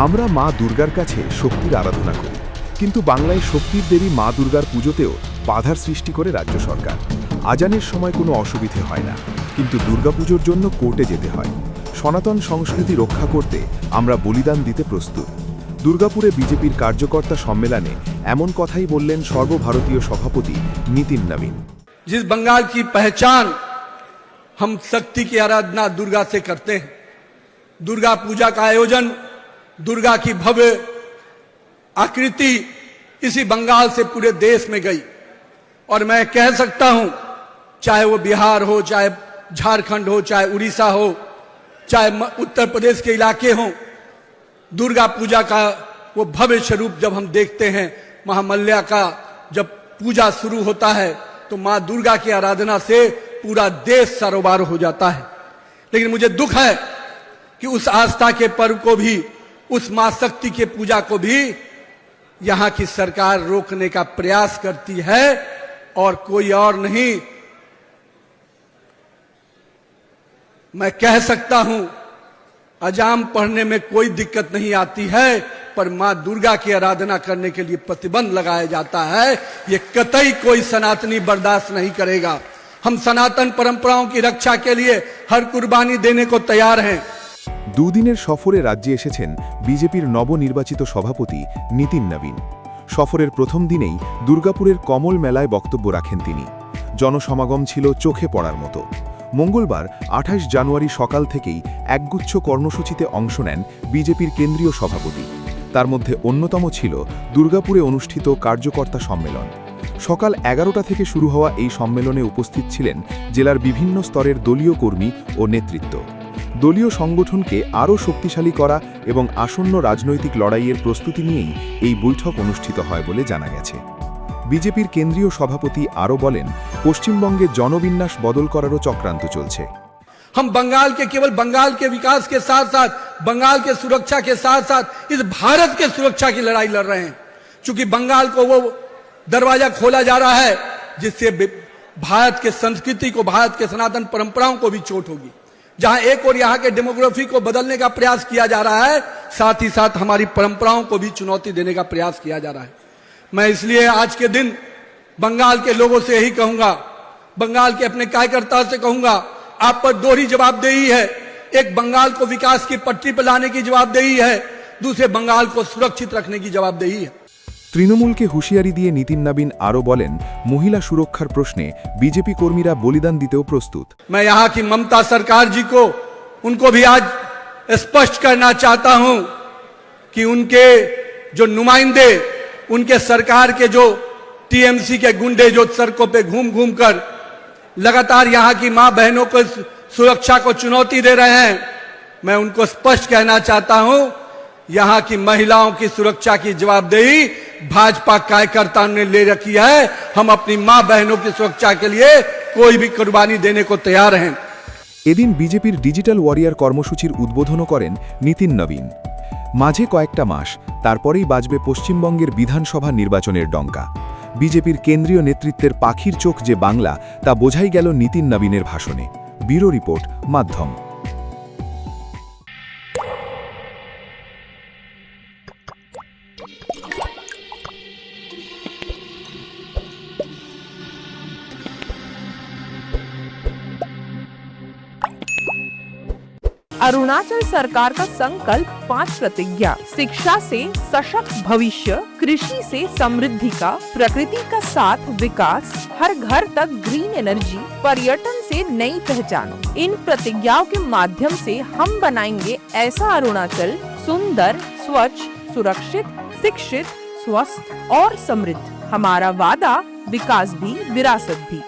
আমরা মা দুর্গার কাছে শক্তির আরাধনা করি, কিন্তু বাংলায় শক্তির দেবী মা দুর্গার পুজোতেও বাধার সৃষ্টি করে রাজ্য সরকার। আজানের সময় কোনো অসুবিধে হয় না, কিন্তু দুর্গাপুজোর জন্য কোর্টে যেতে হয়। সনাতন সংস্কৃতি রক্ষা করতে আমরা বলিদান দিতে প্রস্তুত। দুর্গাপুরে বিজেপির কার্যকর্তা সম্মেলনে এমন কথাই বললেন সর্বভারতীয় সভাপতি নীতিন নবীন। जिस बंगाल की पहचान हम शक्ति की आराधना दुर्गा से करते हैं, दुर्गा पूजा का आयोजन, दुर्गा की भव्य आकृति इसी बंगाल से पूरे देश में गई। और मैं कह सकता हूं, चाहे वो बिहार हो, चाहे झारखंड हो, चाहे उड़ीसा हो, चाहे उत्तर प्रदेश के इलाके हों, दुर्गा पूजा का वो भव्य स्वरूप जब हम देखते हैं, महामल्ल्या का जब पूजा शुरू होता है तो मां दुर्गा की आराधना से पूरा देश सरोबार हो जाता है। लेकिन मुझे दुख है कि उस आस्था के पर्व को भी, उस मां शक्ति के पूजा को भी यहां की सरकार रोकने का प्रयास करती है, और कोई और नहीं, मैं कह सकता हूं अजाम पढ़ने में कोई दिक्कत नहीं आती है, पर मां दुर्गा की आराधना करने के लिए प्रतिबंध लगाया जाता है। ये कतई कोई सनातनी बर्दाश्त नहीं करेगा। हम सनातन परंपराओं की रक्षा के लिए हर कुर्बानी देने को तैयार हैं। দুদিনের সফরে রাজ্যে এসেছেন বিজেপির নবনির্বাচিত সভাপতি নীতিন নবীন। সফরের প্রথম দিনেই দুর্গাপুরের কমল মেলায় বক্তব্য রাখেন তিনি। জনসমাগম ছিল চোখে পড়ার মতো। মঙ্গলবার 28 জানুয়ারি সকাল থেকেই একগুচ্ছ কর্মসূচিতে অংশ নেন বিজেপির কেন্দ্রীয় সভাপতি। তার মধ্যে অন্যতম ছিল দুর্গাপুরে অনুষ্ঠিত কার্যকর্তা সম্মেলন। সকাল 11টা থেকে শুরু হওয়া এই সম্মেলনে উপস্থিত ছিলেন জেলার বিভিন্ন স্তরের দলীয় কর্মী ও নেতৃত্ব। দলীয় সংগঠনকে আরও শক্তিশালী করা এবং আসন্ন রাজনৈতিক লড়াইয়ের প্রস্তুতি নিয়েই এই বৈঠক অনুষ্ঠিত হয় বলে জানা গেছে। বিজেপির কেন্দ্রীয় সভাপতি আরও বলেন, পশ্চিমবঙ্গে জনবিন্যাস বদল করারও চক্রান্ত চলছে। हम बंगाल के, केवल बंगाल के विकास के साथ साथ, बंगाल के सुरक्षा के साथ साथ इस भारत के सुरक्षा की लड़ाई लड़ रहे हैं। चूंकि बंगाल को वो दरवाजा खोला जा रहा है जिससे भारत के संस्कृति को, भारत के सनातन परंपराओं को भी चोट होगी। जहां एक और यहां के डेमोग्राफी को बदलने का प्रयास किया जा रहा है, साथ ही साथ हमारी परंपराओं को भी चुनौती देने का प्रयास किया जा रहा है। मैं इसलिए आज के दिन बंगाल के लोगों से यही कहूंगा, बंगाल के अपने कार्यकर्ताओं से कहूंगा, आप पर दोहरी जवाबदेही है। एक बंगाल को विकास की पटरी पर लाने की जवाबदेही है, दूसरे बंगाल को सुरक्षित रखने की जवाबदेही है। তৃণমূলকে হুঁশিয়ারি দিয়ে নীতিন নবীন আরও বলেন, মহিলা সুরক্ষার প্রশ্নে বিজেপি কর্মীরা বলিদান দিতেও প্রস্তুত। मैं यहाँ की ममता सरकार जी को, उनको भी आज स्पष्ट करना चाहता हूं कि उनके जो नुमाइंदे, उनके सरकार के जो टीएमसी के गुंडे जो सड़कों पे घूम घूम कर लगातार यहाँ की मां बहनों को सुरक्षा को चुनौती दे रहे हैं, मैं उनको स्पष्ट कहना चाहता हूं, यहाँ की महिलाओं की सुरक्षा की जवाबदेही भाजपा कार्यकर्ताओं ने ले रखी है। हम अपनी मां बहनों की सुरक्षा के लिए कोई भी कुर्बानी देने को तैयार हैं। এদিন বিজেপির ডিজিটাল ওয়ারিয়ার কর্মসূচির উদ্বোধনও করেন নীতিন নবীন। মাঝে কয়েকটা মাস, তারপরেই বাজবে পশ্চিমবঙ্গের বিধানসভা নির্বাচনের ডঙ্কা। বিজেপির কেন্দ্রীয় নেতৃত্বের পাখির চোখ যে বাংলা, তা বোঝাই গেল নীতিন নবীনের ভাষণে। ব্যুরো রিপোর্ট, মাধ্যম। अरुणाचल सरकार का संकल्प 5 प्रतिज्ञा: शिक्षा से सशक्त भविष्य, कृषि से समृद्धि का, प्रकृति का साथ विकास, हर घर तक ग्रीन एनर्जी, पर्यटन से नई पहचान। इन प्रतिज्ञाओं के माध्यम से हम बनाएंगे ऐसा अरुणाचल सुंदर, स्वच्छ, सुरक्षित, शिक्षित, स्वस्थ और समृद्ध। हमारा वादा, विकास भी विरासत भी।